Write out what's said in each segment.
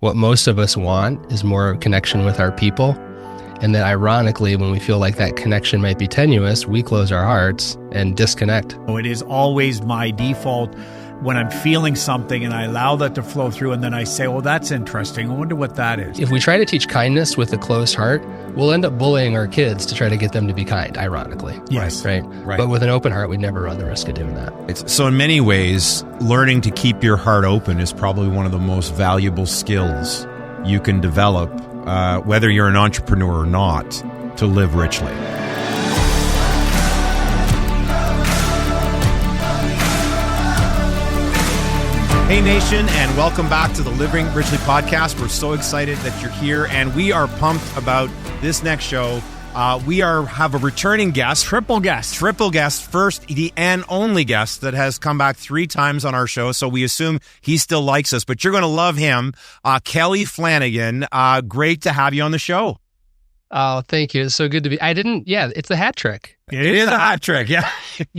what most of us want is more connection with our people. And that ironically, when we feel like that connection might be tenuous, we close our hearts and disconnect. It is always my default when I'm feeling something and I allow that to flow through, and then I say, well, that's interesting. I wonder what that is. If we try to teach kindness with a closed heart, we'll end up bullying our kids to try to get them to be kind, ironically. Yes. Right. But with an open heart, we'd never run the risk of doing that. So in many ways, learning to keep your heart open is probably one of the most valuable skills you can develop, whether you're an entrepreneur or not, to live richly. Hey Nation, and welcome back to the Living Richly podcast. We're so excited that you're here, and we are pumped about this next show. We have a returning guest. Triple guest, first and only guest that has come back 3 times on our show, so we assume he still likes us, but you're going to love him. Kelly Flanagan, great to have you on the show. Oh, thank you. It's so good to be. It's a hat trick. It is a hat trick, yeah.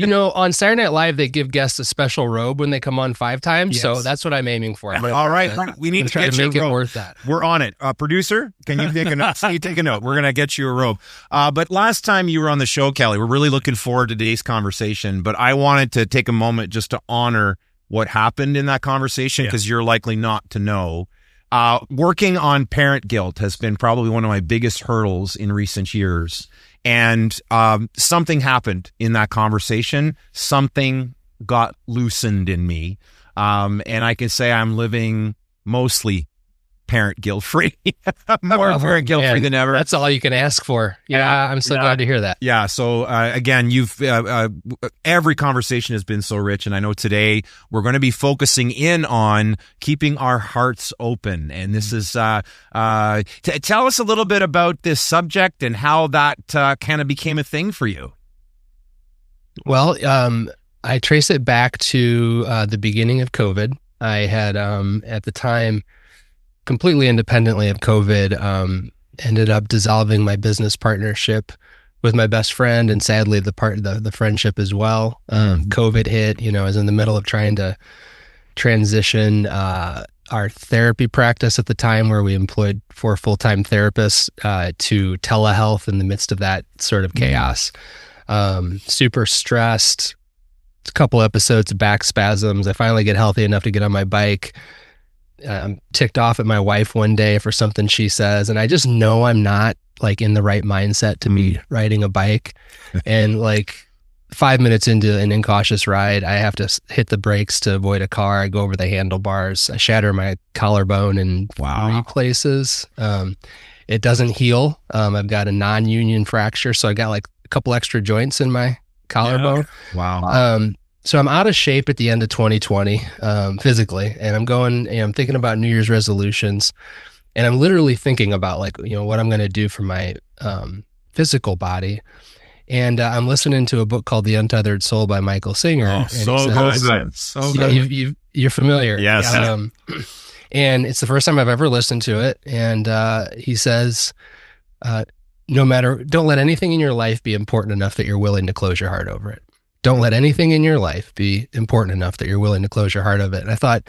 On Saturday Night Live, they give guests a special robe when they come on 5 times, so that's what I'm aiming for. All right, we need to try to make it worth that. We're on it. Producer, can you take a note? You take a note. We're going to get you a robe. But last time you were on the show, Kelly, we're really looking forward to today's conversation, but I wanted to take a moment just to honor what happened in that conversation, because you're likely not to know. Working on parent guilt has been probably one of my biggest hurdles in recent years. And something happened in that conversation. Something got loosened in me. And I can say I'm living mostly parent guilt-free. More parent guilt-free than ever. That's all you can ask for. Yeah, I'm so glad to hear that. Yeah, so again, every conversation has been so rich, and I know today we're going to be focusing in on keeping our hearts open. And this is, tell us a little bit about this subject and how that kind of became a thing for you. Well, I trace it back to the beginning of COVID. I had, at the time, completely independently of COVID, ended up dissolving my business partnership with my best friend, and sadly the friendship as well. COVID hit. I was in the middle of trying to transition our therapy practice at the time, where we employed 4 full-time therapists, to telehealth in the midst of that sort of chaos. Super stressed. A couple episodes of back spasms. I finally get healthy enough to get on my bike. I'm ticked off at my wife one day for something she says, and I just know I'm not in the right mindset to be riding a bike. And 5 minutes into an incautious ride, I have to hit the brakes to avoid a car. I go over the handlebars. I shatter my collarbone in 3 places. It doesn't heal. I've got a non-union fracture, so I got a couple extra joints in my collarbone. Yeah. Wow. So I'm out of shape at the end of 2020, physically, and I'm thinking about New Year's resolutions, and I'm literally thinking about what I'm going to do for my physical body. And I'm listening to a book called The Untethered Soul by Michael Singer. Oh, so good. So good. You're familiar. Yes. And it's the first time I've ever listened to it. And he says, don't let anything in your life be important enough that you're willing to close your heart over it. Don't let anything in your life be important enough that you're willing to close your heart of it. And I thought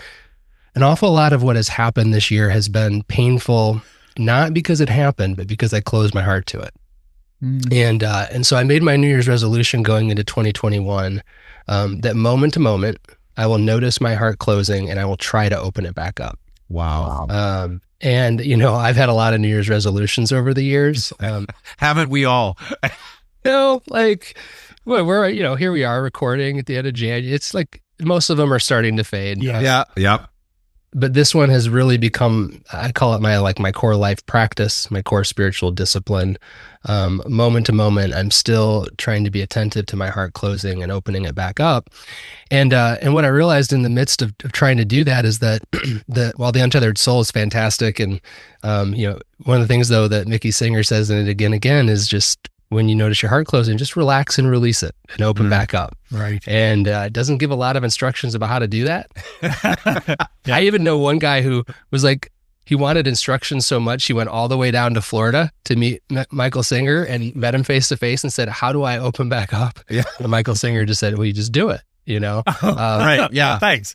an awful lot of what has happened this year has been painful, not because it happened, but because I closed my heart to it. And so I made my New Year's resolution going into 2021, that moment to moment, I will notice my heart closing and I will try to open it back up. Wow. And I've had a lot of New Year's resolutions over the years. Haven't we all? We're here we are recording at the end of January. It's most of them are starting to fade. Yeah. But this one has really become, I call it my core life practice, my core spiritual discipline. Moment to moment, I'm still trying to be attentive to my heart closing and opening it back up. And what I realized in the midst of trying to do that is that while The Untethered Soul is fantastic, and one of the things though that Mickey Singer says in it again is just, when you notice your heart closing, just relax and release it and open back up. Right. And it doesn't give a lot of instructions about how to do that. I even know one guy who was he wanted instructions so much, he went all the way down to Florida to meet Michael Singer and met him face to face and said, how do I open back up? Yeah. And Michael Singer just said, well, you just do it, Right. Yeah. Thanks.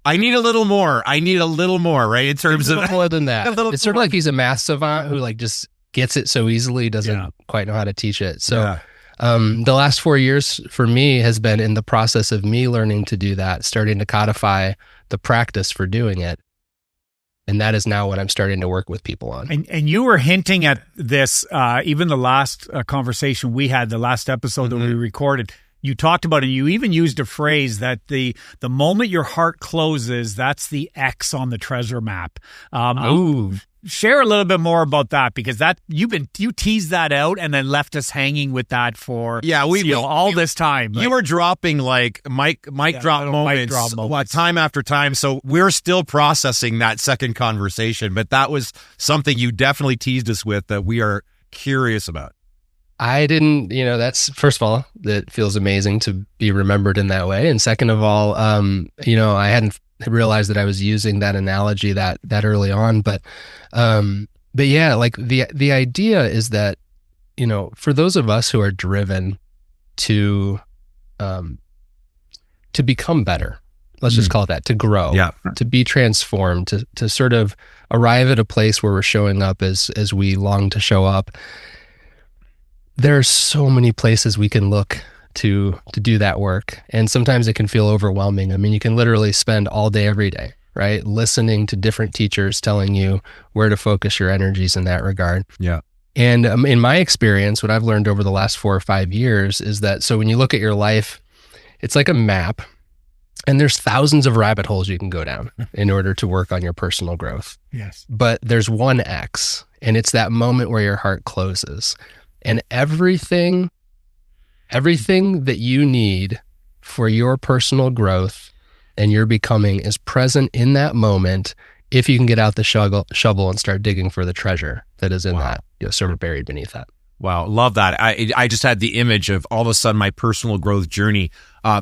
I need a little more. I need a little more, right? In terms of more than that. A little It's sort of like he's a math savant who like just gets it so easily, doesn't quite know how to teach it. So the last 4 years for me has been in the process of me learning to do that, starting to codify the practice for doing it. And that is now what I'm starting to work with people on. And you were hinting at this, even the last conversation we had, the last episode that we recorded, you talked about it. You even used a phrase that the moment your heart closes, that's the X on the treasure map. Share a little bit more about that, because that you teased that out and then left us hanging with that for all this time. You were dropping like mic drop moments time after time. So we're still processing that second conversation, but that was something you definitely teased us with that we are curious about. I didn't, that's, first of all, that feels amazing to be remembered in that way. And second of all, I hadn't realized that I was using that analogy that early on, but yeah, like the idea is that, for those of us who are driven to become better, let's just call it that, to grow, to be transformed, to sort of arrive at a place where we're showing up as we long to show up. There are so many places we can look to do that work. And sometimes it can feel overwhelming. I mean, you can literally spend all day, every day, right? Listening to different teachers telling you where to focus your energies in that regard. Yeah. And in my experience, what I've learned over the last 4 or 5 years is that, so when you look at your life, it's like a map, and there's thousands of rabbit holes you can go down in order to work on your personal growth. Yes. But there's one X, and it's that moment where your heart closes. And everything that you need for your personal growth and your becoming is present in that moment if you can get out the shovel and start digging for the treasure that is in that, sort of buried beneath that. Wow, love that. I just had the image of all of a sudden my personal growth journey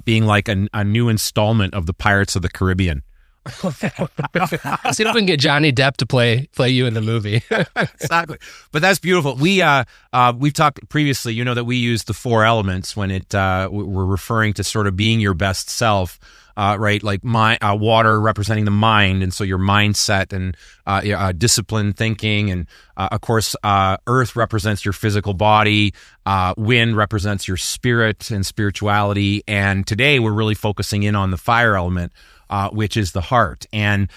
being like a new installment of the Pirates of the Caribbean. See if we can get Johnny Depp to play you in the movie. Exactly. But that's beautiful. We've talked previously, that we use the 4 elements when we're referring to sort of being your best self, right? Like water representing the mind. And so your mindset and disciplined thinking. And of course, earth represents your physical body. Wind represents your spirit and spirituality. And today we're really focusing in on the fire element, which is the heart. And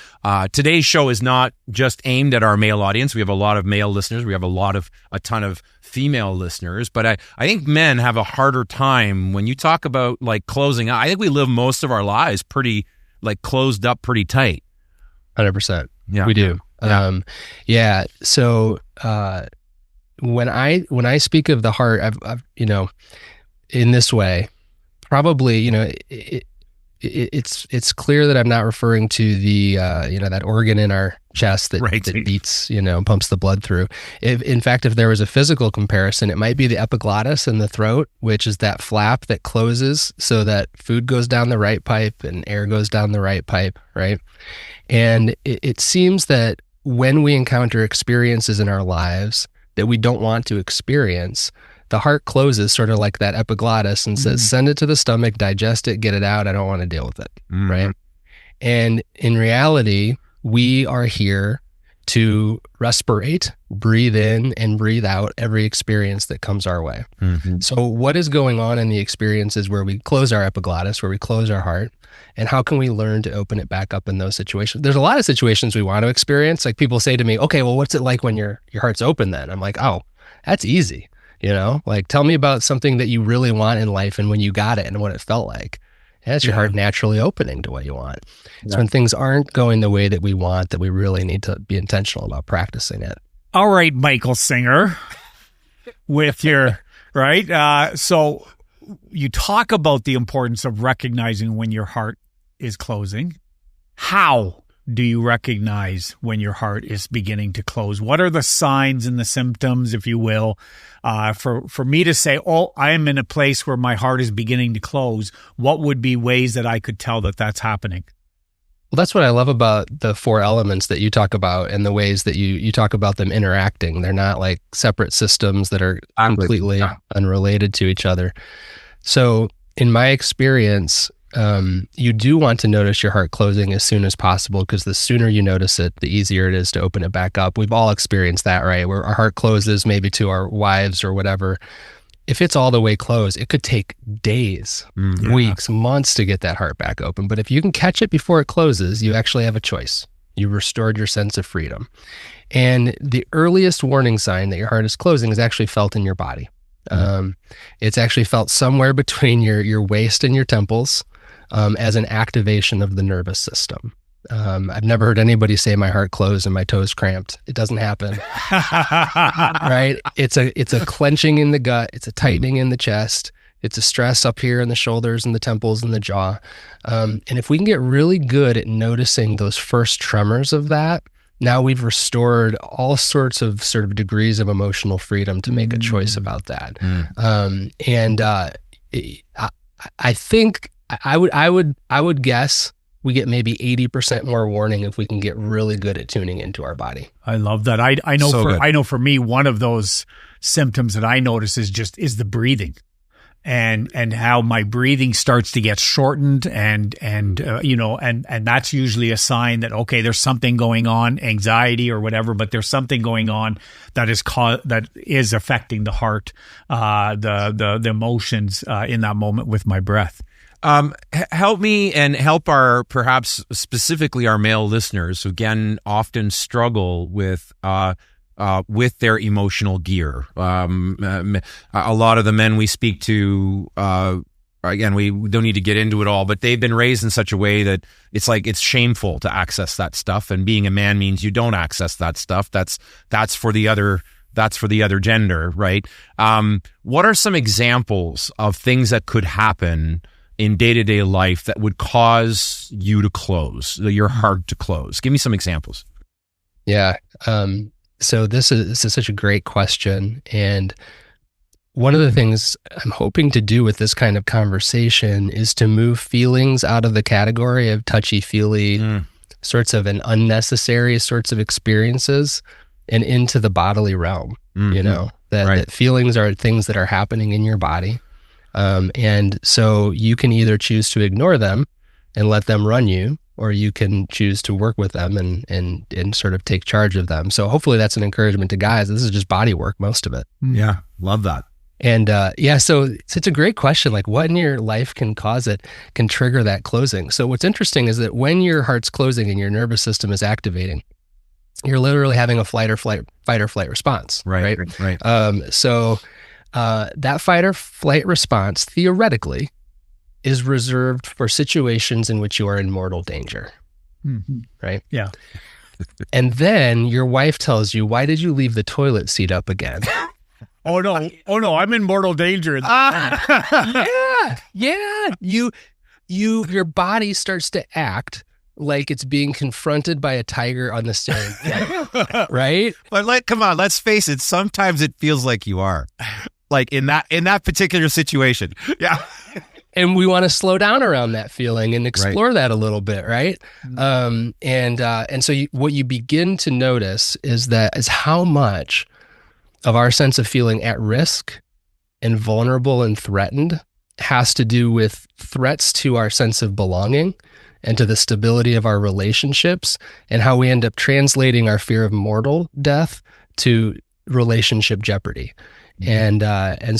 today's show is not just aimed at our male audience. We have a lot of male listeners. We have a ton of female listeners. But I think men have a harder time when you talk about like closing. I think we live most of our lives pretty like closed up, pretty tight. 100%. Yeah, we do. Yeah. So when I speak of the heart, I've in this way, probably, it's clear that I'm not referring to the that organ in our chest that beats, pumps the blood through. In fact, if there was a physical comparison, it might be the epiglottis in the throat, which is that flap that closes so that food goes down the right pipe and air goes down the right pipe, right? And it seems that when we encounter experiences in our lives that we don't want to experience, the heart closes sort of like that epiglottis and says, send it to the stomach, digest it, get it out. I don't want to deal with it. Right. And in reality, we are here to respirate, breathe in and breathe out every experience that comes our way. So what is going on in the experiences where we close our epiglottis, where we close our heart, and how can we learn to open it back up in those situations? There's a lot of situations we want to experience. Like people say to me, okay, well, what's it like when your heart's open then? I'm like, oh, that's easy. Like tell me about something that you really want in life and when you got it and what it felt like. And that's your heart naturally opening to what you want. It's when things aren't going the way that we want that we really need to be intentional about practicing it. All right, Michael Singer, with your, right? So you talk about the importance of recognizing when your heart is closing. How do you recognize when your heart is beginning to close? What are the signs and the symptoms, if you will, for me to say, oh, I am in a place where my heart is beginning to close? What would be ways that I could tell that that's happening? Well, that's what I love about the 4 elements that you talk about and the ways that you talk about them interacting. They're not like separate systems that are completely unrelated to each other. So in my experience, You do want to notice your heart closing as soon as possible, because the sooner you notice it, the easier it is to open it back up. We've all experienced that, right? Where our heart closes maybe to our wives or whatever. If it's all the way closed, it could take days, weeks, months to get that heart back open. But if you can catch it before it closes, you actually have a choice. You restored your sense of freedom. And the earliest warning sign that your heart is closing is actually felt in your body. It's actually felt somewhere between your waist and your temples, as an activation of the nervous system. I've never heard anybody say my heart closed and my toes cramped. It doesn't happen. Right? It's a clenching in the gut. It's a tightening in the chest. It's a stress up here in the shoulders and the temples and the jaw. And if we can get really good at noticing those first tremors of that, now we've restored all sorts of sort of degrees of emotional freedom to make a choice about that. I think I would guess we get maybe 80% more warning if we can get really good at tuning into our body. I love that. I know for me, one of those symptoms that I notice is the breathing. And how my breathing starts to get shortened, and that's usually a sign that, okay, there's something going on, anxiety or whatever, but there's something going on that is affecting the heart, the emotions in that moment with my breath. Help me and help our, perhaps specifically our male listeners who again often struggle with their emotional gear. A lot of the men we speak to, again, we don't need to get into it all, but they've been raised in such a way that it's like it's shameful to access that stuff, and being a man means you don't access that stuff. That's for the other gender, right? What are some examples of things that could happen in day-to-day life that would cause you to close, your heart to close? Give me some examples. Yeah. So this is such a great question. And one of the things I'm hoping to do with this kind of conversation is to move feelings out of the category of touchy-feely sorts of an unnecessary sorts of experiences and into the bodily realm, that feelings are things that are happening in your body. And so you can either choose to ignore them and let them run you, or you can choose to work with them and sort of take charge of them. So hopefully that's an encouragement to guys. This is just body work, most of it. Yeah, love that. And so it's a great question. Like, what in your life can trigger that closing? So what's interesting is that when your heart's closing and your nervous system is activating, you're literally having a fight or flight response. Right. So that fight or flight response theoretically is reserved for situations in which you are in mortal danger. Right? Yeah. And then your wife tells you, "Why did you leave the toilet seat up again?" Oh no, I'm in mortal danger. Yeah. Your body starts to act like it's being confronted by a tiger on the staring wheel, right? But come on, let's face it. Sometimes it feels like you are, like in that particular situation. Yeah. And we want to slow down around that feeling and explore that a little bit, right? And so what you begin to notice is how much of our sense of feeling at risk and vulnerable and threatened has to do with threats to our sense of belonging and to the stability of our relationships, and how we end up translating our fear of mortal death to relationship jeopardy. And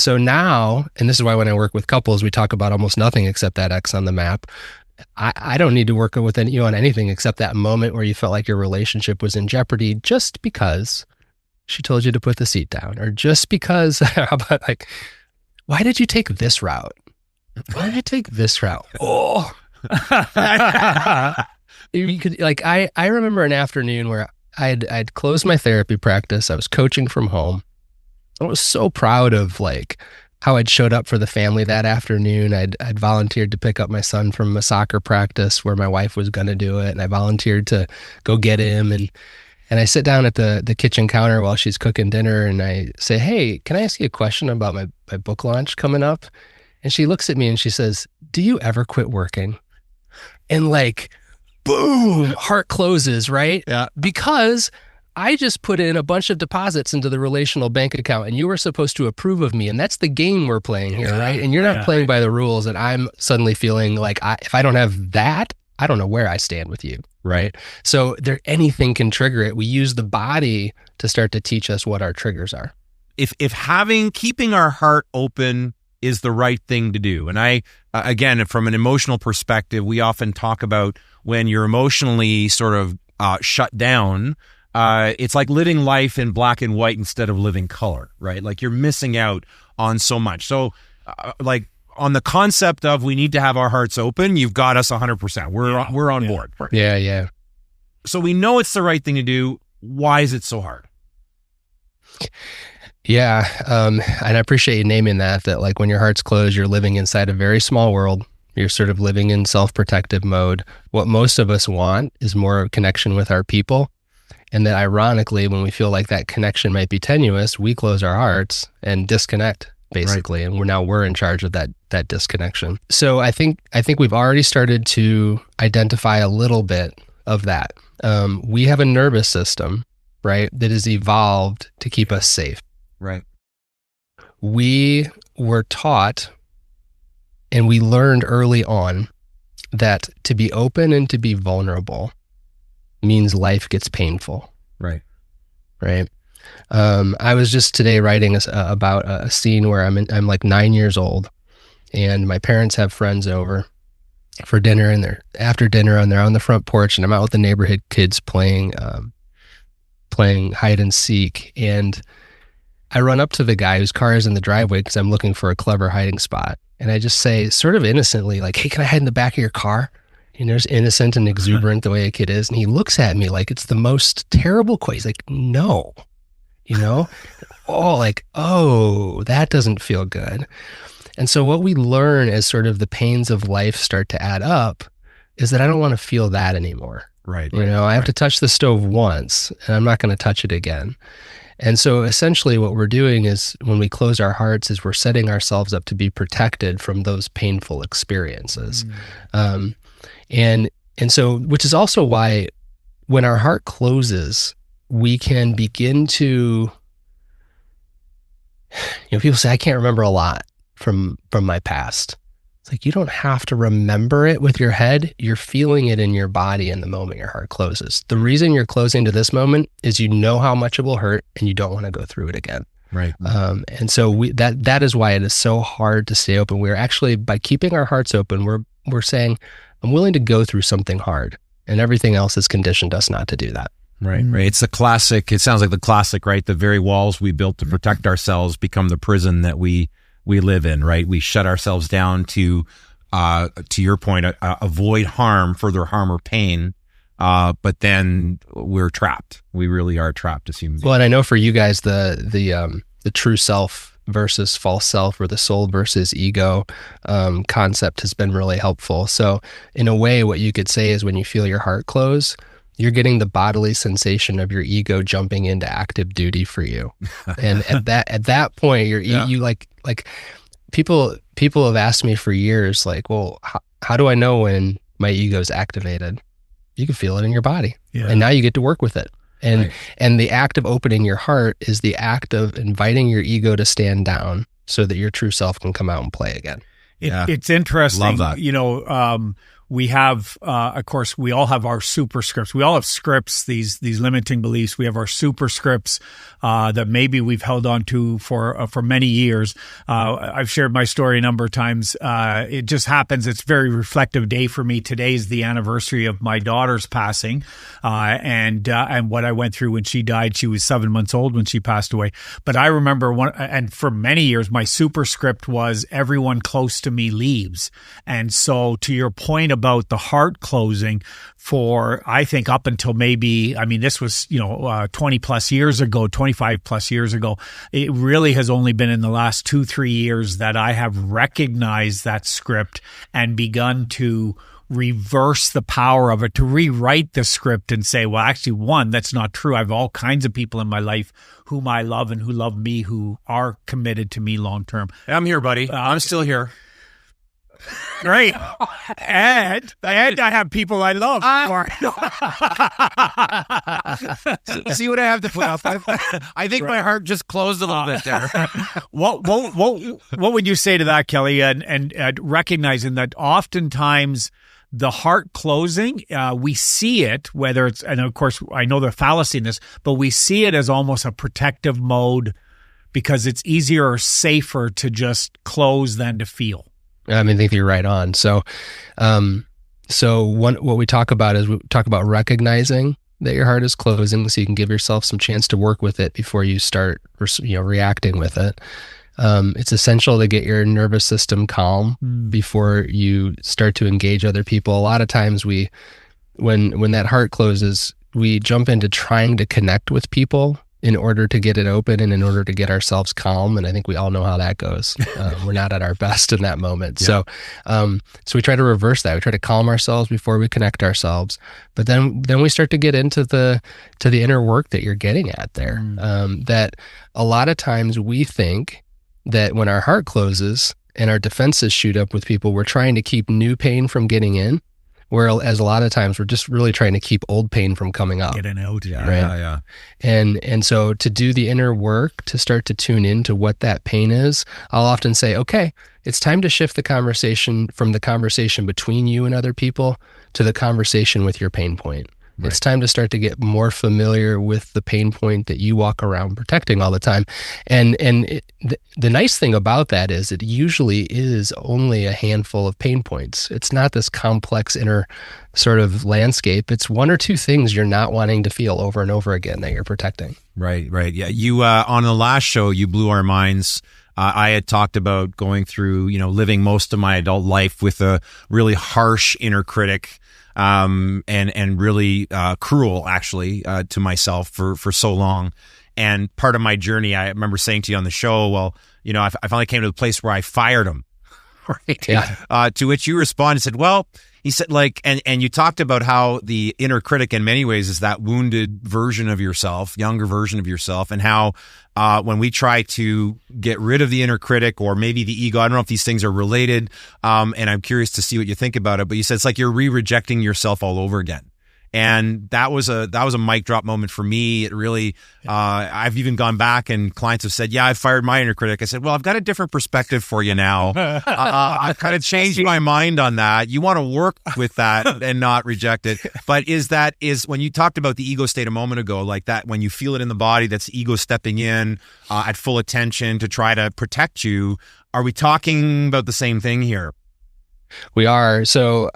so now, and this is why when I work with couples, we talk about almost nothing except that X on the map. I don't need to work with you on anything except that moment where you felt like your relationship was in jeopardy just because she told you to put the seat down, or just because, how about like, why did you take this route? Why did you take this route? Oh, you could, like, I remember an afternoon where I'd closed my therapy practice. I was coaching from home. I was so proud of like how I'd showed up for the family that afternoon. I'd volunteered to pick up my son from a soccer practice where my wife was going to do it. And I volunteered to go get him. And I sit down at the kitchen counter while she's cooking dinner. And I say, "Hey, can I ask you a question about my book launch coming up?" And she looks at me and she says, "Do you ever quit working?" And like, boom, heart closes, right? Yeah. Because I just put in a bunch of deposits into the relational bank account and you were supposed to approve of me. And that's the game we're playing here, right? And you're not playing by the rules. And I'm suddenly feeling like if I don't have that, I don't know where I stand with you, right? So anything can trigger it. We use the body to start to teach us what our triggers are. If keeping our heart open is the right thing to do. And I, again, from an emotional perspective, we often talk about when you're emotionally sort of shut down, it's like living life in black and white instead of living color, right? Like you're missing out on so much. So like on the concept of we need to have our hearts open, you've got us 100%. We're on board. Yeah. So we know it's the right thing to do. Why is it so hard? Yeah. And I appreciate you naming that like when your heart's closed, you're living inside a very small world. You're sort of living in self-protective mode. What most of us want is more connection with our people. And that ironically, when we feel like that connection might be tenuous, we close our hearts and disconnect basically. Right. And we're in charge of that disconnection. So I think we've already started to identify a little bit of that. We have a nervous system, right, that is evolved to keep us safe. Right. We were taught and we learned early on that to be open and to be vulnerable means life gets painful. Right. Right. I was just today writing about a scene where I'm like 9 years old and my parents have friends over for dinner and they're after dinner and they're on the front porch and I'm out with the neighborhood kids playing hide and seek. And I run up to the guy whose car is in the driveway because I'm looking for a clever hiding spot. And I just say sort of innocently, like, hey, can I hide in the back of your car? And there's innocent and exuberant the way a kid is. And he looks at me like it's the most terrible question. He's like, no, oh, that doesn't feel good. And so what we learn as sort of the pains of life start to add up is that I don't want to feel that anymore. Right. I have to touch the stove once and I'm not going to touch it again. And so essentially what we're doing is when we close our hearts is we're setting ourselves up to be protected from those painful experiences. And so, which is also why when our heart closes, we can begin to, people say, I can't remember a lot from my past. It's like, you don't have to remember it with your head. You're feeling it in your body in the moment your heart closes. The reason you're closing to this moment is you know how much it will hurt and you don't want to go through it again. Right. And so that is why it is so hard to stay open. We're actually, by keeping our hearts open, we're saying, I'm willing to go through something hard, and everything else has conditioned us not to do that. Right. It's the classic. It sounds like the classic, right? The very walls we built to protect ourselves become the prison that we live in, right? We shut ourselves down to your point, avoid further harm or pain. But then we're trapped. We really are trapped as humans. Well, and I know for you guys, the true self versus false self, or the soul versus ego concept has been really helpful. So in a way, what you could say is when you feel your heart close, you're getting the bodily sensation of your ego jumping into active duty for you. And at that point, you like people have asked me for years, like, well, how do I know when my ego's activated? You can feel it in your body. Yeah. And now you get to work with it. And the act of opening your heart is the act of inviting your ego to stand down so that your true self can come out and play again. It's interesting. Love that. We have, of course, we all have our superscripts. We all have scripts, these limiting beliefs. We have our superscripts that maybe we've held on to for many years. I've shared my story a number of times. It just happens. It's a very reflective day for me. Today is the anniversary of my daughter's passing, and what I went through when she died. She was 7 months old when she passed away. But I remember and for many years, my superscript was everyone close to me leaves. And so to your point about the heart closing, for I think up until maybe, this was 20 plus years ago, 25 plus years ago, it really has only been in the last 2-3 years that I have recognized that script and begun to reverse the power of it, to rewrite the script and say, well, actually, one, that's not true. I have all kinds of people in my life whom I love and who love me, who are committed to me long term. I'm here, buddy. I'm still here. Great. And I have people I love. See what I have to put up. I think my heart just closed a little bit there. What would you say to that, Kelly? And recognizing that oftentimes the heart closing, we see it, whether it's, and of course I know the fallacy in this, but we see it as almost a protective mode because it's easier or safer to just close than to feel. I mean, I think you're right on. So, what we talk about is we talk about recognizing that your heart is closing, so you can give yourself some chance to work with it before you start, reacting with it. It's essential to get your nervous system calm before you start to engage other people. A lot of times, when that heart closes, we jump into trying to connect with people in order to get it open and in order to get ourselves calm. And I think we all know how that goes. We're not at our best in that moment. Yeah. So we try to reverse that. We try to calm ourselves before we connect ourselves. But then we start to get into the inner work that you're getting at there. That a lot of times we think that when our heart closes and our defenses shoot up with people, we're trying to keep new pain from getting in. Whereas a lot of times we're just really trying to keep old pain from coming up. Getting out. Yeah, right? yeah. And so to do the inner work, to start to tune into what that pain is, I'll often say, okay, it's time to shift the conversation from the conversation between you and other people to the conversation with your pain point. Right. It's time to start to get more familiar with the pain point that you walk around protecting all the time. And the nice thing about that is it usually is only a handful of pain points. It's not this complex inner sort of landscape. It's one or two things you're not wanting to feel over and over again that you're protecting. Right. Yeah. You, on the last show, you blew our minds. I had talked about going through, living most of my adult life with a really harsh inner critic. And really cruel, actually, to myself for so long. And part of my journey, I remember saying to you on the show, well, I finally came to the place where I fired him. Right. Yeah. To which you responded and said, well, he said, and you talked about how the inner critic in many ways is that wounded version of yourself, younger version of yourself, and how when we try to get rid of the inner critic or maybe the ego, I don't know if these things are related, and I'm curious to see what you think about it, but you said it's like you're re-rejecting yourself all over again. And that was a mic drop moment for me. It really, I've even gone back and clients have said, yeah, I fired my inner critic. I said, well, I've got a different perspective for you now. I've kind of changed my mind on that. You want to work with that and not reject it. But is when you talked about the ego state a moment ago, like that, when you feel it in the body, that's ego stepping in at full attention to try to protect you. Are we talking about the same thing here? We are. So,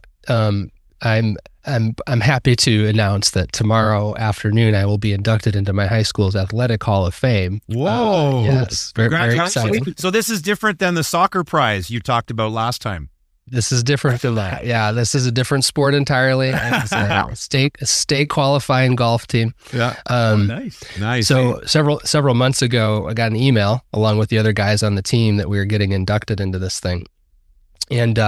I'm happy to announce that tomorrow afternoon I will be inducted into my high school's athletic hall of fame. Whoa! Yes, very exciting. So this is different than the soccer prize you talked about last time. This is different than that. Yeah, this is a different sport entirely. It's a state qualifying golf team. Yeah. Nice. So several months ago, I got an email along with the other guys on the team that we were getting inducted into this thing, and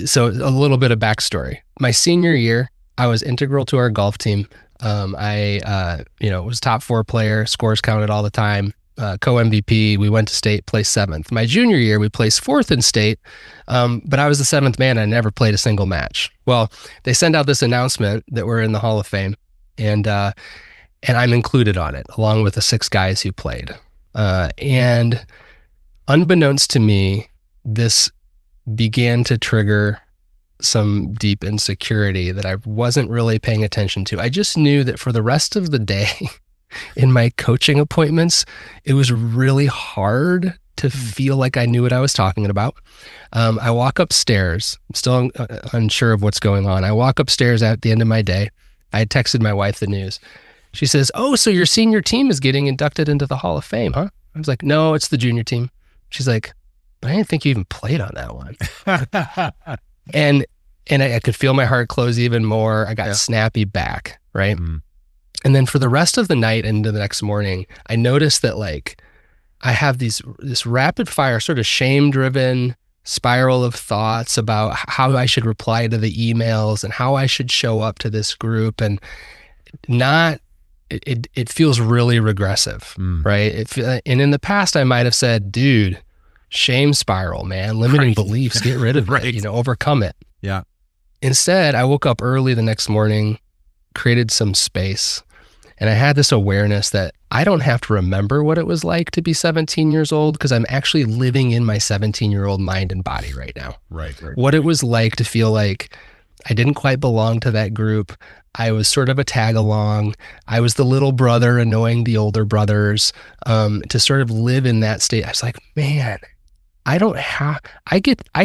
So a little bit of backstory. My senior year, I was integral to our golf team. I was top 4 player, scores counted all the time, co-MVP. We went to state, placed 7th. My junior year, we placed 4th in state, but I was the 7th man. I never played a single match. Well, they send out this announcement that we're in the Hall of Fame, and I'm included on it, along with the 6 guys who played. And unbeknownst to me, this began to trigger some deep insecurity that I wasn't really paying attention to. I just knew that for the rest of the day in my coaching appointments, it was really hard to feel like I knew what I was talking about. I walk upstairs, I'm still unsure of what's going on. I walk upstairs at the end of my day. I had texted my wife the news. She says, "Oh, so your senior team is getting inducted into the Hall of Fame, huh?" I was like, "No, it's the junior team." She's like, "But I didn't think you even played on that one." and I could feel my heart close even more. I got snappy back, right? Mm. And then for the rest of the night into the next morning, I noticed that I have this rapid fire sort of shame-driven spiral of thoughts about how I should reply to the emails and how I should show up to this group, and it feels really regressive, right? And in the past, I might have said, "Dude, shame spiral, man, limiting beliefs, get rid of it, overcome it. Yeah. Instead, I woke up early the next morning, created some space, and I had this awareness that I don't have to remember what it was like to be 17 years old because I'm actually living in my 17-year-old mind and body right now. Right. What it was like to feel like I didn't quite belong to that group. I was sort of a tag along. I was the little brother annoying the older brothers. To sort of live in that state, I was like, man, I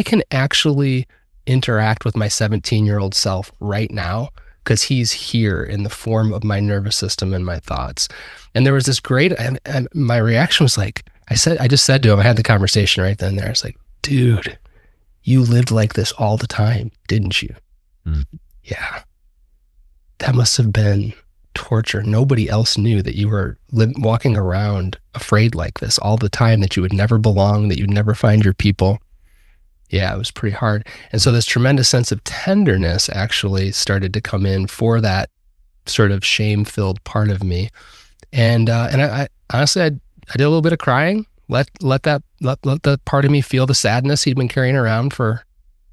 can actually interact with my 17-year-old self right now because he's here in the form of my nervous system and my thoughts. And there was this great, and my reaction was like, I just said to him, I had the conversation right then and there. I was like, dude, you lived like this all the time, didn't you? Yeah. That must have been torture. Nobody else knew that you were walking around afraid like this all the time, that you would never belong, that you'd never find your people. Yeah, it was pretty hard. And so this tremendous sense of tenderness actually started to come in for that sort of shame-filled part of me. And I honestly, I did a little bit of crying, let that part of me feel the sadness he'd been carrying around for,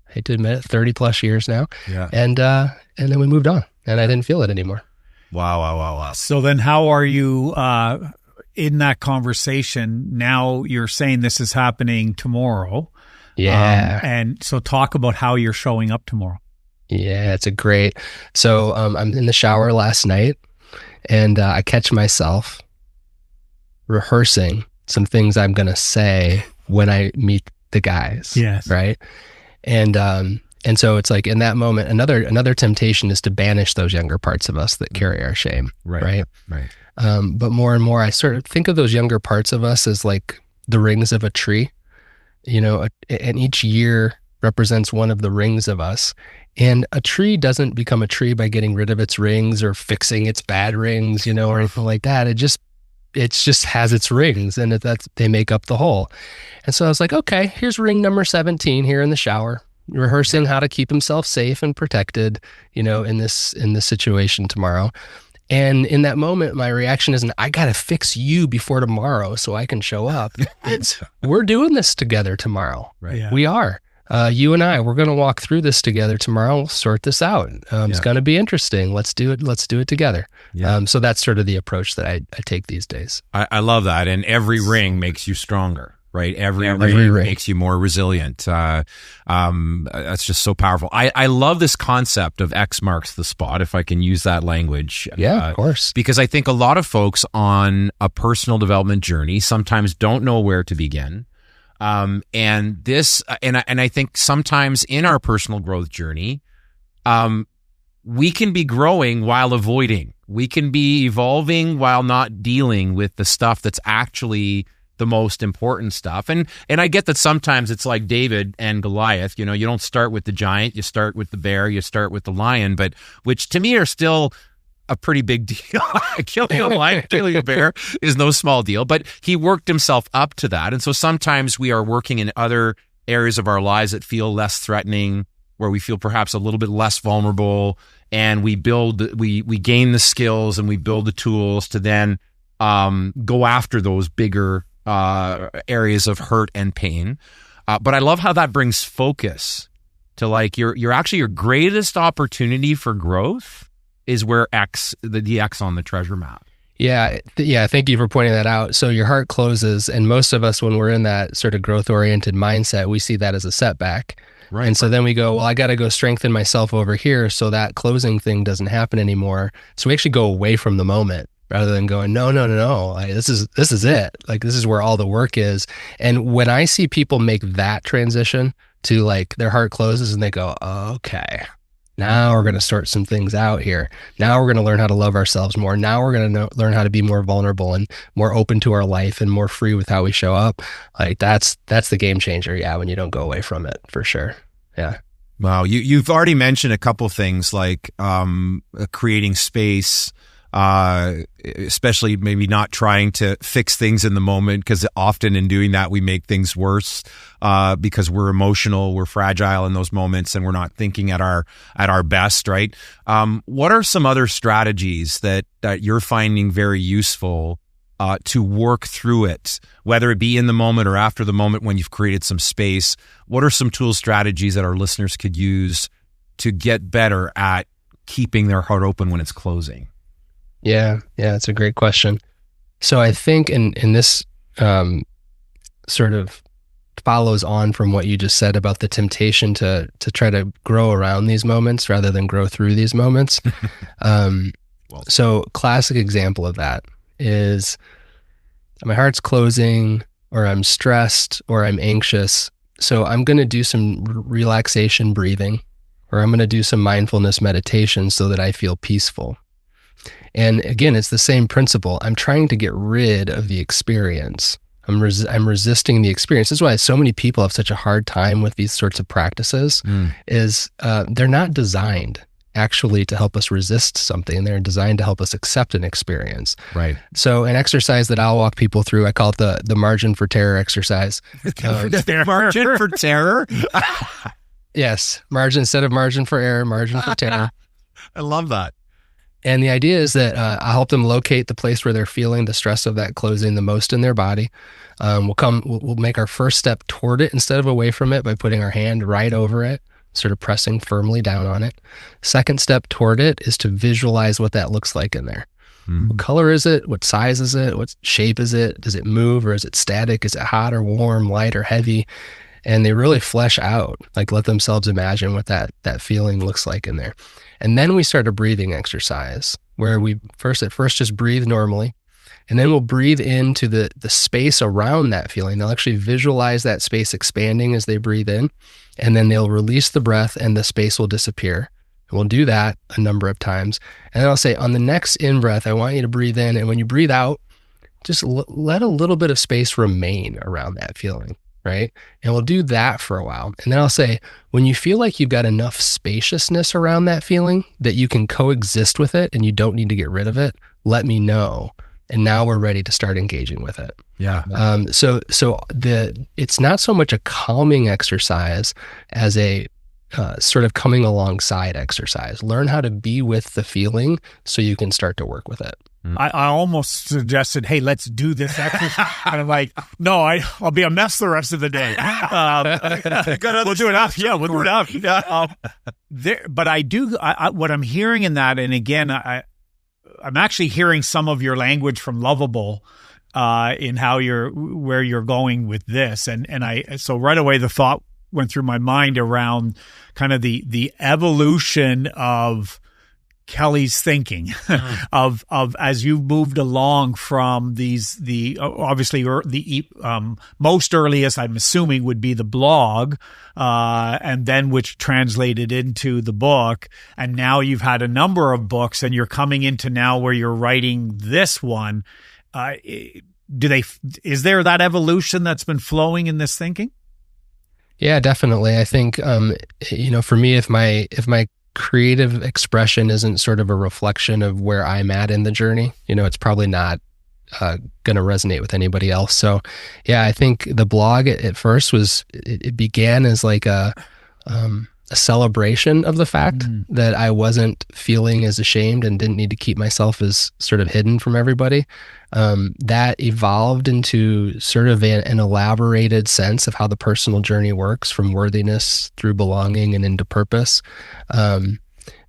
I hate to admit it, 30 plus years now. Yeah. And then we moved on and I didn't feel it anymore. Wow. So then how are you in that conversation? Now you're saying this is happening tomorrow. Yeah. And so talk about how you're showing up tomorrow. Yeah, it's a great. So I'm in the shower last night and I catch myself rehearsing some things I'm going to say when I meet the guys. Yes. Right. And so it's like in that moment, another temptation is to banish those younger parts of us that carry our shame. Right. But more and more, I sort of think of those younger parts of us as like the rings of a tree, and each year represents one of the rings of us. And a tree doesn't become a tree by getting rid of its rings or fixing its bad rings, or anything like that. It just has its rings, and they make up the whole. And so I was like, okay, here's ring number 17 here in the shower, rehearsing how to keep himself safe and protected, in this situation tomorrow. And in that moment, my reaction isn't, I got to fix you before tomorrow so I can show up. It's, we're doing this together tomorrow. Right. Yeah. We are. You and I, we're going to walk through this together tomorrow. We'll sort this out. It's going to be interesting. Let's do it. Let's do it together. Yeah. So that's sort of the approach that I take these days. I love that. And every ring makes you stronger, right? Every ring makes you more resilient. That's just so powerful. I love this concept of X marks the spot, if I can use that language. Yeah, of course. Because I think a lot of folks on a personal development journey sometimes don't know where to begin. And I think sometimes in our personal growth journey, we can be growing while avoiding. We can be evolving while not dealing with the stuff that's actually the most important stuff. And I get that sometimes it's like David and Goliath. You don't start with the giant, you start with the bear, you start with the lion, but which to me are still a pretty big deal. Killing a lion, killing a bear is no small deal, but he worked himself up to that. And so sometimes we are working in other areas of our lives that feel less threatening, where we feel perhaps a little bit less vulnerable, and we gain the skills and we build the tools to then go after those bigger areas of hurt and pain. But I love how that brings focus to like your greatest opportunity for growth is where the X on the treasure map. Yeah. Thank you for pointing that out. So your heart closes, and most of us, when we're in that sort of growth-oriented mindset, we see that as a setback. Right. And so then we go, well, I got to go strengthen myself over here so that closing thing doesn't happen anymore. So we actually go away from the moment rather than going, no. Like, this is it. Like, this is where all the work is. And when I see people make that transition to like their heart closes and they go, okay, now we're going to sort some things out here. Now we're going to learn how to love ourselves more. Now we're going to learn how to be more vulnerable and more open to our life and more free with how we show up. Like that's the game changer. Yeah. When you don't go away from it, for sure. Yeah. Wow. You've already mentioned a couple things like creating space, especially maybe not trying to fix things in the moment, because often in doing that, we make things worse because we're emotional, we're fragile in those moments, and we're not thinking at our best, right? What are some other strategies that you're finding very useful to work through it, whether it be in the moment or after the moment when you've created some space? What are some tools, strategies that our listeners could use to get better at keeping their heart open when it's closing? Yeah, it's a great question. So I think in this sort of follows on from what you just said about the temptation to try to grow around these moments rather than grow through these moments. So classic example of that is my heart's closing, or I'm stressed, or I'm anxious. So I'm going to do some relaxation breathing, or I'm going to do some mindfulness meditation so that I feel peaceful. And again, it's the same principle. I'm trying to get rid of the experience. I'm resisting the experience. This is why so many people have such a hard time with these sorts of practices, is they're not designed actually to help us resist something. They're designed to help us accept an experience. Right. So an exercise that I'll walk people through, I call it the margin for terror exercise. Margin for terror? Yes. Margin instead of margin for error, margin for terror. I love that. And the idea is that I'll help them locate the place where they're feeling the stress of that closing the most in their body. We'll make our first step toward it instead of away from it by putting our hand right over it, sort of pressing firmly down on it. Second step toward it is to visualize what that looks like in there. What color is it? What size is it? What shape is it? Does it move, or is it static? Is it hot or warm, light or heavy? And they really flesh out, like let themselves imagine what that feeling looks like in there. And then we start a breathing exercise where we at first just breathe normally. And then we'll breathe into the space around that feeling. They'll actually visualize that space expanding as they breathe in. And then they'll release the breath and the space will disappear. And we'll do that a number of times. And then I'll say, on the next in-breath, I want you to breathe in. And when you breathe out, just let a little bit of space remain around that feeling. Right? And we'll do that for a while. And then I'll say, when you feel like you've got enough spaciousness around that feeling that you can coexist with it and you don't need to get rid of it, let me know. And now we're ready to start engaging with it. Yeah. So it's not so much a calming exercise as a sort of coming alongside exercise. Learn how to be with the feeling so you can start to work with it. I almost suggested, hey, let's do this exercise. And I'm like, no, I'll be a mess the rest of the day. We'll do it up. Yeah, we'll do it up. But what I'm hearing in that, and again, I'm actually hearing some of your language from Lovable in where you're going with this. So right away, the thought went through my mind around kind of the evolution of Kelly's thinking of as you moved along from obviously the most earliest, I'm assuming, would be the blog, and then which translated into the book, and now you've had a number of books, and you're coming into now where you're writing this one. Is there that evolution that's been flowing in this thinking? Yeah, definitely. I think for me, if my creative expression isn't sort of a reflection of where I'm at in the journey, it's probably not going to resonate with anybody else. So yeah, I think the blog at first it began as like a celebration of the fact that I wasn't feeling as ashamed and didn't need to keep myself as sort of hidden from everybody. That evolved into sort of an elaborated sense of how the personal journey works, from worthiness through belonging and into purpose.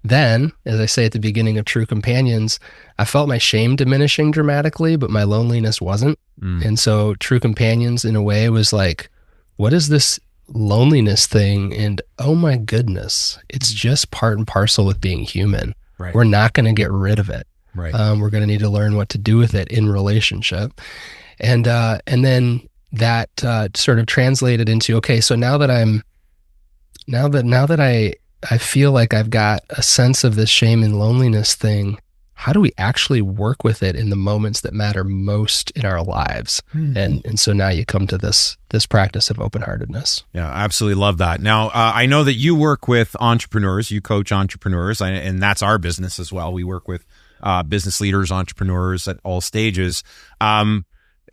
Then, as I say at the beginning of True Companions, I felt my shame diminishing dramatically, but my loneliness wasn't. And so True Companions, in a way, was like, what is this loneliness thing? And oh my goodness, it's just part and parcel with being human. Right. We're not going to get rid of it. Right. We're going to need to learn what to do with it in relationship. And then that sort of translated into, okay, so now that I feel like I've got a sense of this shame and loneliness thing, how do we actually work with it in the moments that matter most in our lives? And so now you come to this practice of open-heartedness. Yeah, absolutely love that. Now, I know that you work with entrepreneurs, you coach entrepreneurs, and that's our business as well. We work with business leaders, entrepreneurs at all stages. A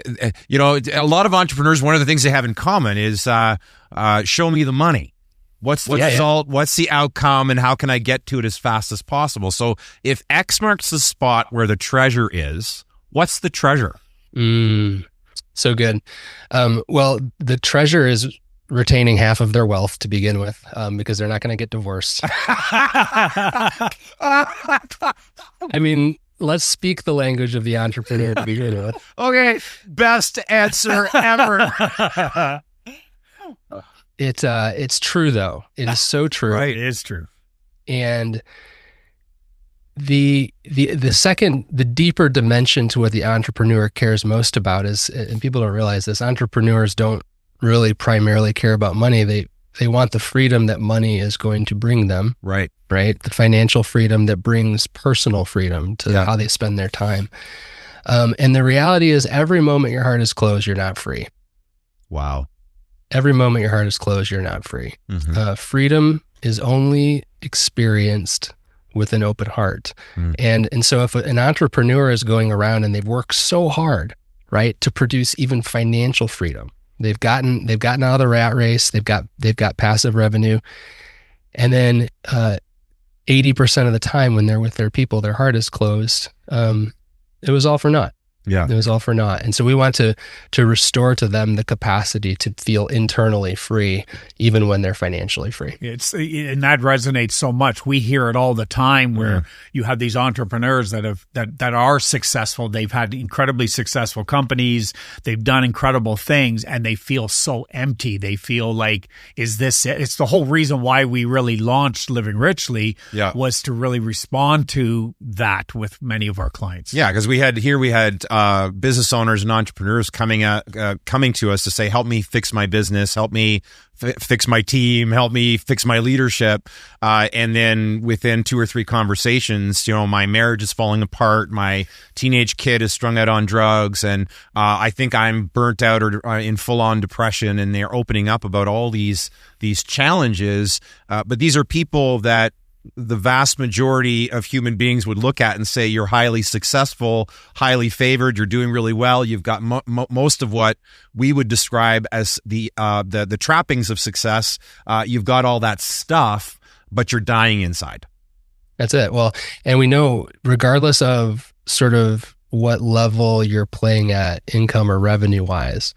lot of entrepreneurs, one of the things they have in common is show me the money. What's the result? What's the outcome? And how can I get to it as fast as possible? So if X marks the spot where the treasure is, what's the treasure? So good. Well, the treasure is retaining half of their wealth to begin with, because they're not going to get divorced. I mean, let's speak the language of the entrepreneur to begin with. Okay, best answer ever. It's true though. It is so true. Right, it is true. And the deeper dimension to what the entrepreneur cares most about is, and people don't realize this, entrepreneurs don't really primarily care about money. They want the freedom that money is going to bring them. Right. Right. The financial freedom that brings personal freedom to how they spend their time. And the reality is, every moment your heart is closed, you're not free. Wow. Every moment your heart is closed, you're not free. Freedom is only experienced with an open heart. And so if an entrepreneur is going around and they've worked so hard, right, to produce even financial freedom, they've gotten out of the rat race, they've got passive revenue, and then 80% of the time when they're with their people, their heart is closed. It was all for naught. Yeah. It was all for naught. And so we want to restore to them the capacity to feel internally free, even when they're financially free. And that resonates so much. We hear it all the time where you have these entrepreneurs that are successful. They've had incredibly successful companies. They've done incredible things, and they feel so empty. They feel like, is this it? It's the whole reason why we really launched Living Richly was to really respond to that with many of our clients. Yeah, because we had business owners and entrepreneurs coming to us to say, help me fix my business, help me fix my team, help me fix my leadership. And then within 2 or 3 conversations, my marriage is falling apart. My teenage kid is strung out on drugs. And I think I'm burnt out or in full on depression. And they're opening up about all these challenges. But these are people that the vast majority of human beings would look at and say, you're highly successful, highly favored, you're doing really well, you've got most of what we would describe as the trappings of success. You've got all that stuff, but you're dying inside. That's it. Well, and we know, regardless of sort of what level you're playing at, income or revenue wise,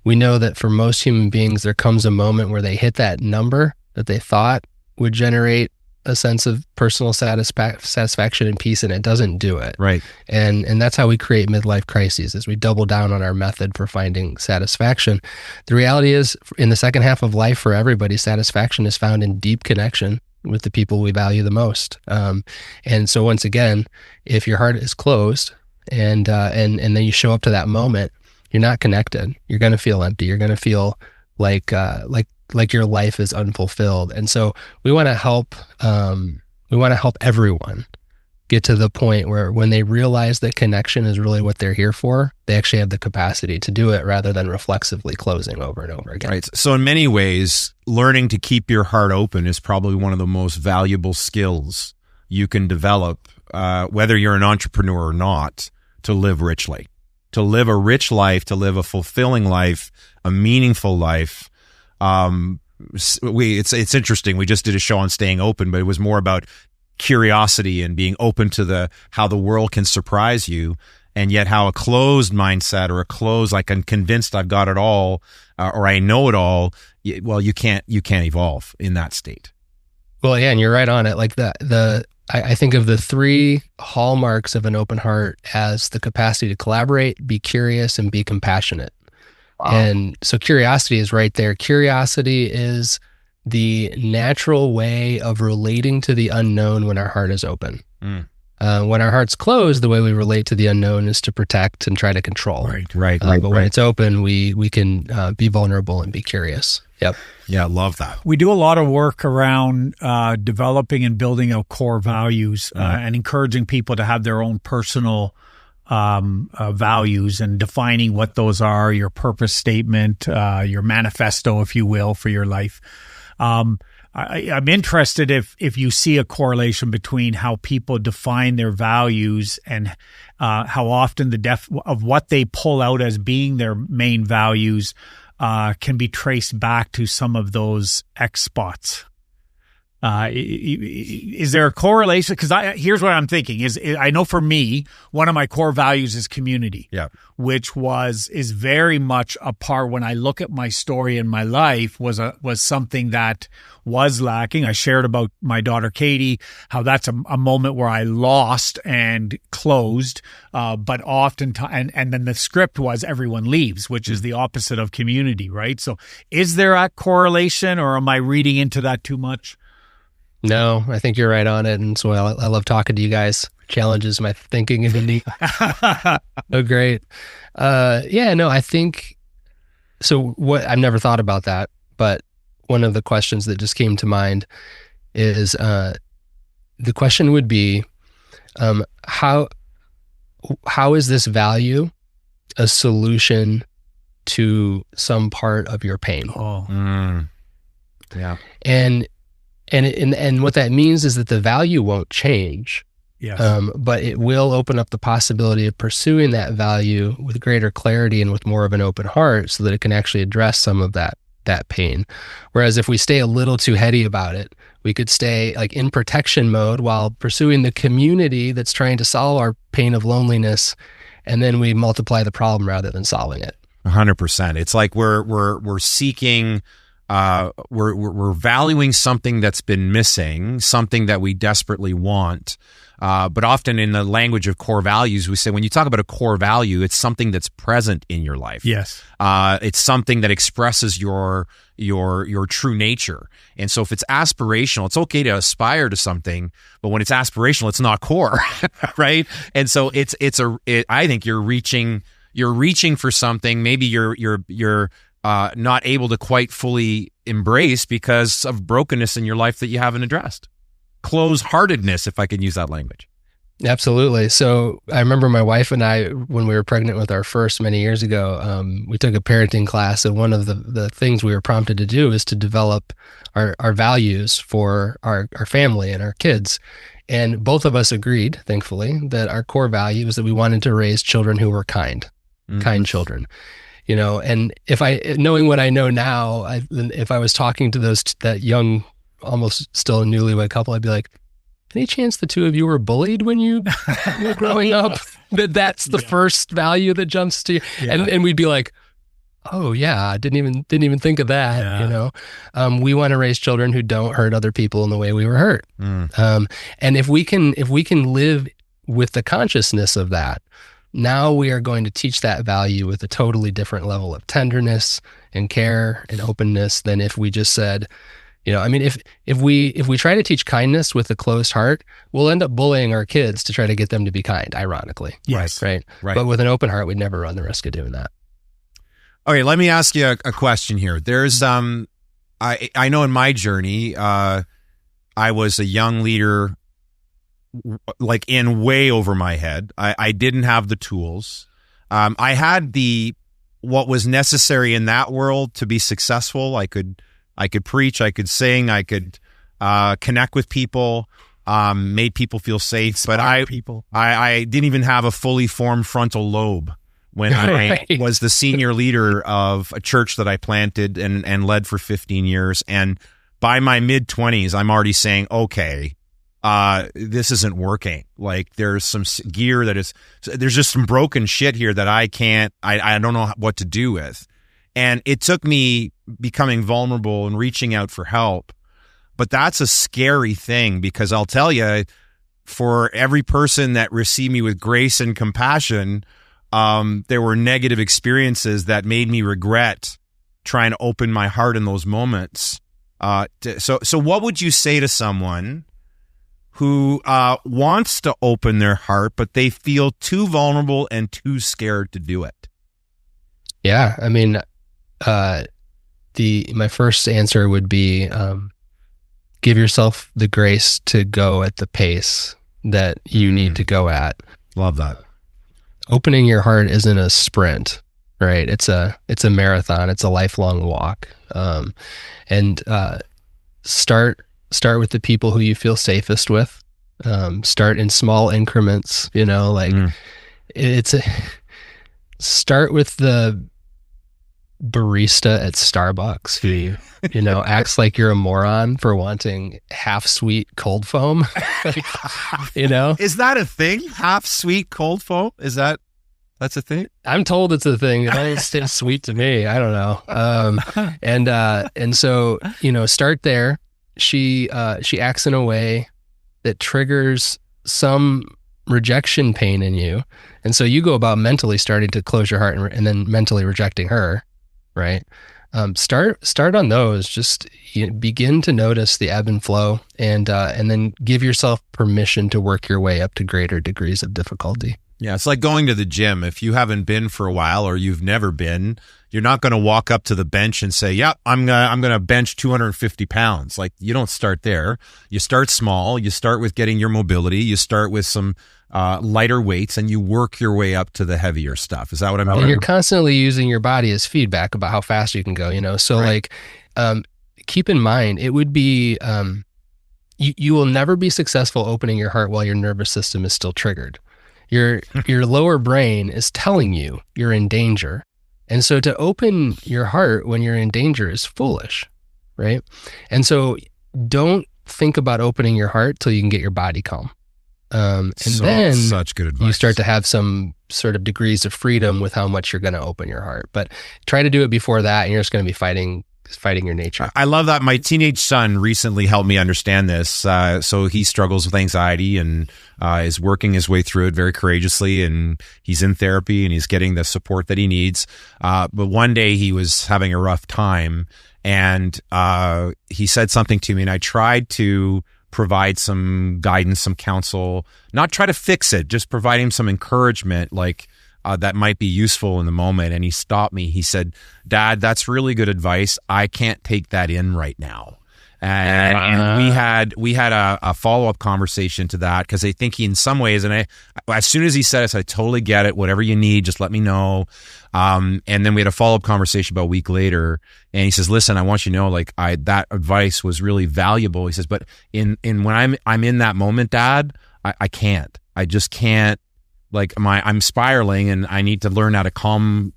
we know that for most human beings, there comes a moment where they hit that number that they thought would generate a sense of personal satisfaction and peace, and it doesn't do it. Right. And that's how we create midlife crises, is we double down on our method for finding satisfaction. The reality is, in the second half of life for everybody, satisfaction is found in deep connection with the people we value the most. And so once again, if your heart is closed and then you show up to that moment, you're not connected. You're going to feel empty. You're going to feel like your life is unfulfilled. And so we want to help everyone get to the point where when they realize that connection is really what they're here for, they actually have the capacity to do it rather than reflexively closing over and over again. Right. So in many ways, learning to keep your heart open is probably one of the most valuable skills you can develop, whether you're an entrepreneur or not, to live richly, to live a rich life, to live a fulfilling life, a meaningful life. It's interesting. We just did a show on staying open, but it was more about curiosity and being open to how the world can surprise you, and yet how a closed mindset or like I'm convinced I've got it all, or I know it all. Well, you can't evolve in that state. Well, yeah, and you're right on it. Like I think of the 3 hallmarks of an open heart as the capacity to collaborate, be curious, and be compassionate. Wow. And so curiosity is right there. Curiosity is the natural way of relating to the unknown when our heart is open. When our heart's closed, the way we relate to the unknown is to protect and try to control. Right. But when it's open, we can be vulnerable and be curious. Yep. Yeah, love that. We do a lot of work around developing and building out core values and encouraging people to have their own personal values and defining what those are, your purpose statement, your manifesto, if you will, for your life. I'm interested if you see a correlation between how people define their values and how often the depth of what they pull out as being their main values can be traced back to some of those X spots. Is there a correlation? Because here's what I'm thinking is I know for me, one of my core values is community, which is very much a part when I look at my story in my life was something that was lacking. I shared about my daughter, Katie, how that's a moment where I lost and closed, but oftentimes, and then the script was everyone leaves, which is the opposite of community, right? So is there a correlation, or am I reading into that too much? No, I think you're right on it. And so I love talking to you guys. Challenges my thinking into me. Oh, great. I think so. I've never thought about that, but one of the questions that just came to mind is the question would be, how is this value a solution to some part of your pain? Yeah. And what that means is that the value won't change, but it will open up the possibility of pursuing that value with greater clarity and with more of an open heart, so that it can actually address some of that pain. Whereas if we stay a little too heady about it, we could stay like in protection mode while pursuing the community that's trying to solve our pain of loneliness, and then we multiply the problem rather than solving it. 100%. It's like we're seeking. We're valuing something that's been missing, something that we desperately want. But often in the language of core values, we say when you talk about a core value, it's something that's present in your life. Yes. It's something that expresses your true nature. And so if it's aspirational, it's okay to aspire to something, but when it's aspirational, it's not core, right? And so I think you're reaching for something. Maybe you're not able to quite fully embrace because of brokenness in your life that you haven't addressed. Close-heartedness, if I can use that language. Absolutely. So I remember my wife and I, when we were pregnant with our first many years ago, we took a parenting class, and one of the things we were prompted to do is to develop our values for our family and our kids. And both of us agreed, thankfully, that our core value is that we wanted to raise children who were kind children. And knowing what I know now, if I was talking to that young, almost still a newlywed couple, I'd be like, any chance the two of you were bullied when you were growing up? That's the first value that jumps to you. Yeah. And we'd be like, oh yeah, I didn't even think of that. Yeah. We want to raise children who don't hurt other people in the way we were hurt. And if we can live with the consciousness of that, now we are going to teach that value with a totally different level of tenderness and care and openness than if we just said, if we try to teach kindness with a closed heart, we'll end up bullying our kids to try to get them to be kind, ironically. Yes. Right. But with an open heart, we'd never run the risk of doing that. Okay, let me ask you a question here. There's I know in my journey, I was a young leader, like in way over my head. I didn't have the tools. I had what was necessary in that world to be successful. I could preach, I could sing, I could connect with people, made people feel safe. But I didn't even have a fully formed frontal lobe when I was the senior leader of a church that I planted and led for 15 years. And by my mid-20s, I'm already saying, okay, this isn't working. Like there's some gear there's just some broken shit here that I don't know what to do with. And it took me becoming vulnerable and reaching out for help. But that's a scary thing, because I'll tell you, for every person that received me with grace and compassion, there were negative experiences that made me regret trying to open my heart in those moments. So what would you say to someone who wants to open their heart, but they feel too vulnerable and too scared to do it? Yeah, I mean, my first answer would be, give yourself the grace to go at the pace that you need to go at. Love that. Opening your heart isn't a sprint, right? It's a marathon. It's a lifelong walk. And start with the people who you feel safest with. Start in small increments, start with barista at Starbucks who, acts like you're a moron for wanting half sweet cold foam. Is that a thing? Half sweet cold foam? That's a thing? I'm told it's a thing. It doesn't taste sweet to me. I don't know. And so, start there. She acts in a way that triggers some rejection pain in you. And so you go about mentally starting to close your heart and then mentally rejecting her, right? Start on those. Just begin to notice the ebb and flow, and then give yourself permission to work your way up to greater degrees of difficulty. Yeah, it's like going to the gym. If you haven't been for a while or you've never been, you're not going to walk up to the bench and say, "Yeah, I'm gonna bench 250 pounds." Like, you don't start there. You start small. You start with getting your mobility. You start with some lighter weights, and you work your way up to the heavier stuff. Is that what I'm saying? And you're constantly using your body as feedback about how fast you can go. So right. Keep in mind, it would be you will never be successful opening your heart while your nervous system is still triggered. Your lower brain is telling you you're in danger. And so to open your heart when you're in danger is foolish, right? And so don't think about opening your heart till you can get your body calm. Then such good advice. You start to have some sort of degrees of freedom with how much you're going to open your heart. But try to do it before that, and you're just going to be fighting your nature. I love that. My teenage son recently helped me understand this. So he struggles with anxiety and is working his way through it very courageously, and he's in therapy and he's getting the support that he needs. But one day he was having a rough time, and he said something to me, and I tried to provide some guidance, some counsel, not try to fix it, just provide him some encouragement, like, that might be useful in the moment. And he stopped me. He said, "Dad, that's really good advice. I can't take that in right now." And we had a follow-up conversation to that, because I think he, in some ways, and as soon as he said it, I totally get it. Whatever you need, just let me know. And then we had a follow-up conversation about a week later, and he says, "Listen, I want you to know, like, that advice was really valuable." He says, "But in when I'm in that moment, Dad, I can't. I just can't. Like, I'm spiraling, and I need to learn how to calm."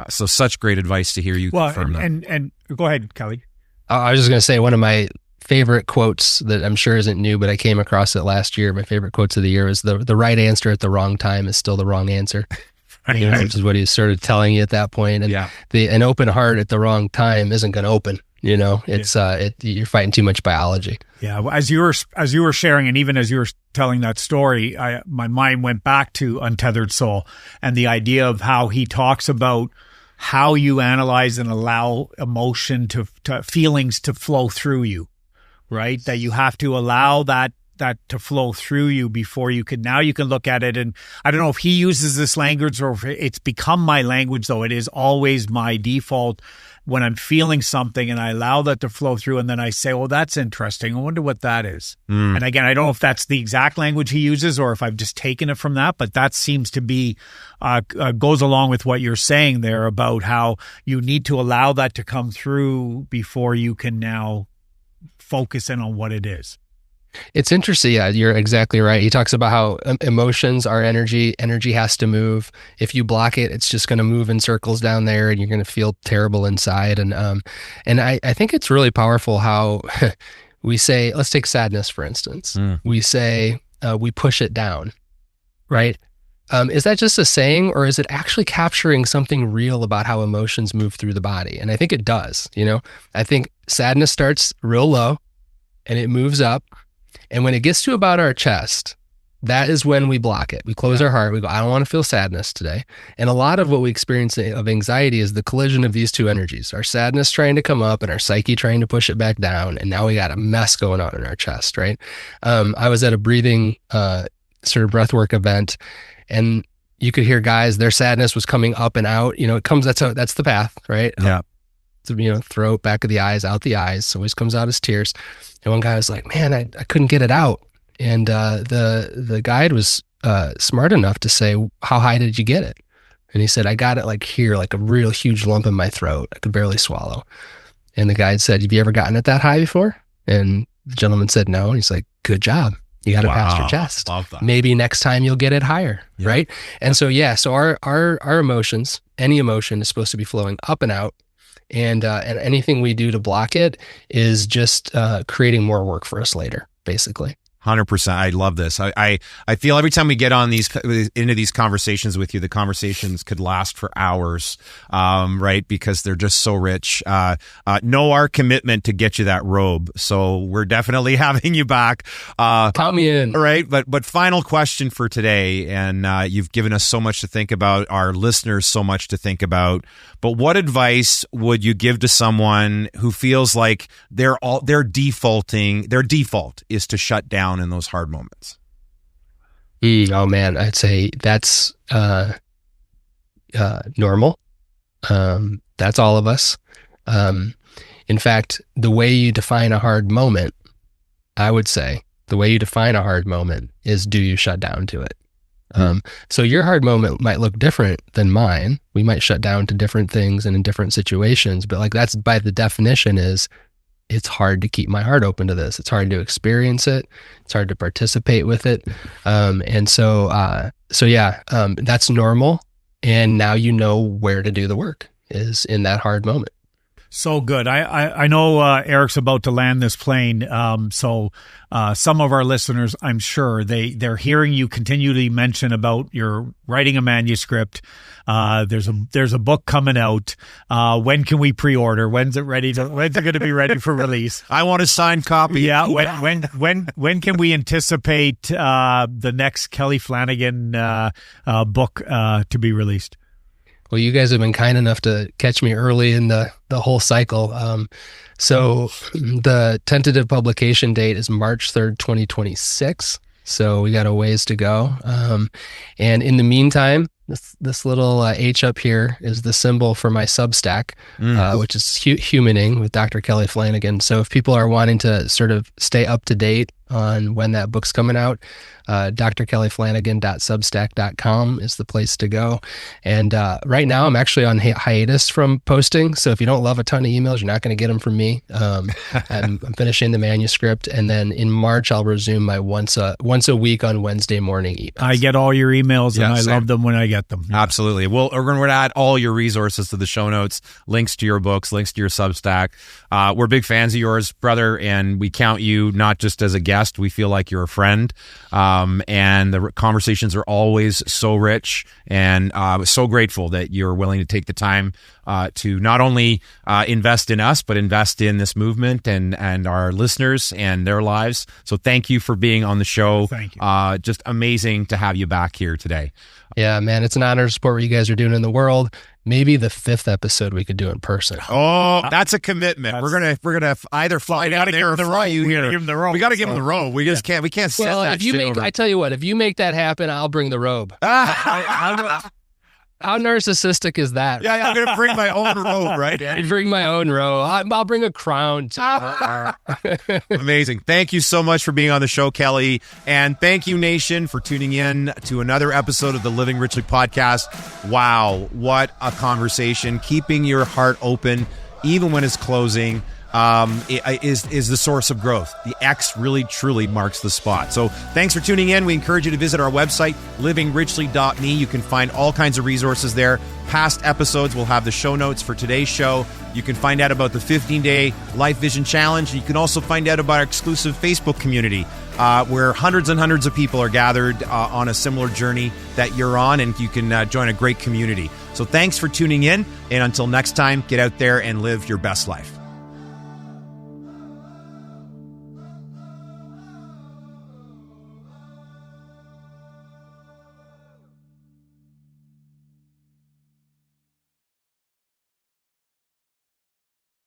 So such great advice to hear you confirm that. And go ahead, Kelly. I was just going to say, one of my favorite quotes that I'm sure isn't new, but I came across it last year. My favorite quotes of the year was the right answer at the wrong time is still the wrong answer. Right. Which is what he's sort of telling you at that point. And an open heart at the wrong time isn't going to open. It's you're fighting too much biology. Yeah. Well, as you were sharing, and even as you were telling that story, my mind went back to Untethered Soul and the idea of how he talks about how you analyze and allow emotion to feelings to flow through you, right? That you have to allow that to flow through you before you can look at it. And I don't know if he uses this language or if it's become my language, though it is always my default when I'm feeling something and I allow that to flow through, and then I say, "Well, that's interesting. I wonder what that is." And again, I don't know if that's the exact language he uses or if I've just taken it from that, but that seems to be goes along with what you're saying there about how you need to allow that to come through before you can now focus in on what it is. It's interesting. Yeah, you're exactly right. He talks about how emotions are energy. Energy has to move. If you block it, it's just going to move in circles down there, and you're going to feel terrible inside. And I think it's really powerful how we say, let's take sadness, for instance. We say we push it down, right? Is that just a saying, or is it actually capturing something real about how emotions move through the body? And I think it does. I think sadness starts real low and it moves up. And when it gets to about our chest, that is when we block it. We close our heart. We go, "I don't want to feel sadness today." And a lot of what we experience of anxiety is the collision of these two energies, our sadness trying to come up and our psyche trying to push it back down. And now we got a mess going on in our chest, right? I was at a breathing sort of breathwork event, and you could hear guys, their sadness was coming up and out. It comes, that's the path, right? Yeah. Throat, back of the eyes, out the eyes. Always comes out as tears. And one guy was like, "Man, I couldn't get it out." And the guide was smart enough to say, "How high did you get it?" And he said, "I got it like here, like a real huge lump in my throat. I could barely swallow." And the guide said, "Have you ever gotten it that high before?" And the gentleman said no. And he's like, "Good job. You got to pass your chest. Love that. Maybe next time you'll get it higher, right? And so, so our emotions, any emotion is supposed to be flowing up and out. And anything we do to block it is just creating more work for us later, basically. 100%. I love this. I feel every time we get on into these conversations with you, the conversations could last for hours, right? Because they're just so rich. Know our commitment to get you that robe. So we're definitely having you back. Count me in. Right. But final question for today. And you've given us so much to think about, our listeners so much to think about. But what advice would you give to someone who feels like their default is to shut down in those hard moments? Oh man, I'd say that's normal. That's all of us. In fact, the way you define a hard moment, I would say the way you define a hard moment is, do you shut down to it? So your hard moment might look different than mine. We might shut down to different things and in different situations, but like that's by the definition is, it's hard to keep my heart open to this. It's hard to experience it. It's hard to participate with it. That's normal. And now you know where to do the work is in that hard moment. So good. I know Eric's about to land this plane. So some of our listeners, I'm sure they're hearing you continually mention about you're writing a manuscript. There's a book coming out. When can we pre-order? When's it going to be ready for release? I want a signed copy. Yeah. When can we anticipate the next Kelly Flanagan book to be released? Well, you guys have been kind enough to catch me early in the whole cycle. So the tentative publication date is March 3rd, 2026. So we got a ways to go. And in the meantime, this little H up here is the symbol for my Substack, which is Humaning with Dr. Kelly Flanagan. So if people are wanting to sort of stay up to date on when that book's coming out, drkellyflanagan.substack.com is the place to go. And right now I'm actually on hiatus from posting. So if you don't love a ton of emails, you're not going to get them from me. I'm finishing the manuscript. And then in March, I'll resume my once a week on Wednesday morning emails. I get all your emails and I love them when I get them. Absolutely. Well, we're going to add all your resources to the show notes, links to your books, links to your Substack. We're big fans of yours, brother, and we count you not just as a guest. We feel like you're a friend. And the conversations are always so rich, and so grateful that you're willing to take the time to not only invest in us, but invest in this movement and our listeners and their lives. So thank you for being on the show. Thank you. Just amazing to have you back here today. Yeah, man, it's an honor to support what you guys are doing in the world. Maybe the 5th episode we could do in person. Oh, that's a commitment. We're gonna either fly down here or fly you here. Give him the robe. We got to give him the robe. We just can't. We can't set well, that if you shit make, over. I tell you what, if you make that happen, I'll bring the robe. How narcissistic is that? Yeah, I'm gonna bring my own robe, right? I'd bring my own robe. I'll bring a crown. Amazing. Thank you so much for being on the show, Kelly. And thank you, Nation, for tuning in to another episode of the Living Richly podcast. Wow, what a conversation. Keeping your heart open, even when it's closing, is the source of growth. The X really, truly marks the spot. So thanks for tuning in. We encourage you to visit our website, livingrichly.me. You can find all kinds of resources there. Past episodes will have the show notes for today's show. You can find out about the 15-day Life Vision Challenge. You can also find out about our exclusive Facebook community, where hundreds and hundreds of people are gathered on a similar journey that you're on, and you can join a great community. So thanks for tuning in, and until next time, get out there and live your best life.